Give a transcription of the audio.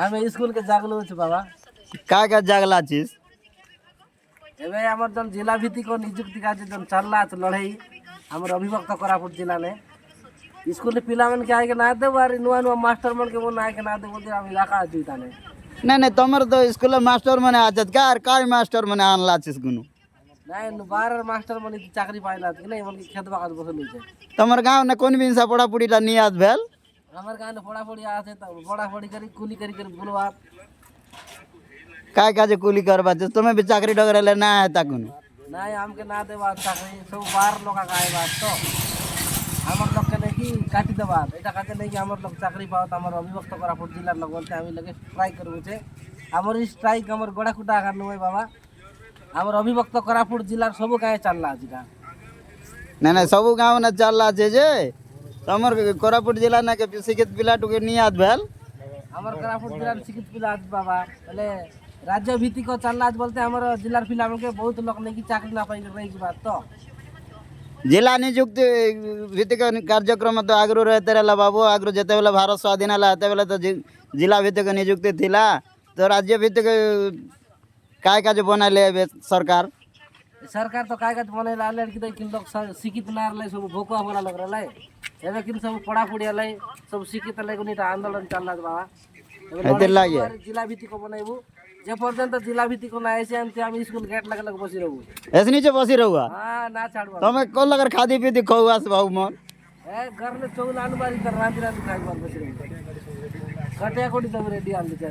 আমি স্কুল কে জাগলো হচ্ছে বাবা। का जागला चीज এবে আমার জন জেলা ভিত্তিক নিযুক্তি কাজে জন চাল্লা আছে লড়াই আমার অভিভক্ত কোরাপুট জেলা নে স্কুলে পিলামানকে আগে না দেবো আর নুয়া নুয়া মাস্টার মানকে বল আগে না দেবো বলতে আমি রাখা আছি তানে। नहीं नहीं तुम तो स्कूल मास्टर मैंने आजत का मास्टर मैंने आनला चीज गुनु নাই বারার মাস্টার মানে চাকরি পাইলা কি না এমনকি খেত বাগান বসে লইছে। तुम्हारे गाँव ने कौन भी इंसा पढ़ा पुड़ी टा नियाद भेल আমার গানে পড়াপড়ি আছে তো পড়াপড়ি করি কুলি করি বলবা का जे कुली करवा तुम्हें भी चाकरी डगरे ले ना है ताकुनु নাই আমাকে না দেবা চাকরি সব বার লোক আয় বাস তো আমার লোককে নাকি কাটি দেবা এটা কাজে নাকি আমার লোক চাকরি পাওয়া আমার অভিভক্ত কোরাপুট জেলার লোক বলতে আমি লোকে স্ট্রাইক করবছে আমার এই স্ট্রাইক আমার গোড়াকুটা আঘাত নয় বাবা আমার অভিভক্ত কোরাপুট জেলার সব গায়ে চাল্লা আছে नहीं नहीं सब गाँव ने चल जे जे तमर कोरापुट जिला ना के शिक्षित पिला टुके नियाद भेल আমার কোরাপুট জেলার শিক্ষিত পিলা আছে বাবা তাহলে রাজ্য ভিত্তিক চাল্লা আছে বলতে আমার জেলার পিলা আমাকে বহুত লোক নাকি চাকরি না পাই রয়েছে বাদ তো जिला नियुक्ति भित्तिक कार्यक्रम तो आगु रहते रहा बाबू आगु जिते बेले भारत स्वाधीन है हेते बेले तो जिला भित्तिक नियुक्ति थिला तो राज्य भित्तिक काय काज बनाइले सरकार सरकार तो काय काज बने लाले कि लोग शिक्षित ना रहे सब भोकुआ बोला लग रहा है एबे किन सब पढ़ा पढ़ी रहे सब शिक्षित लगे नहीं आंदोलन चल रहा बाबा हेते लागे जिला भित्तिक बनाइबू जे पर्यंत जिला भित्तिक ना आइसे हम स्कूल गेट लगे लगे बसी रहू ऐसे नीचे बसी रहुआ हां ना छाड़ू तुम्हें कौन लगर खादी पीती खौआस बाबू मन ए घर में चौल आलू बारी कर रांधी रांधी खाई बार बसी रहू कटे कोडी तब रेडी आल दे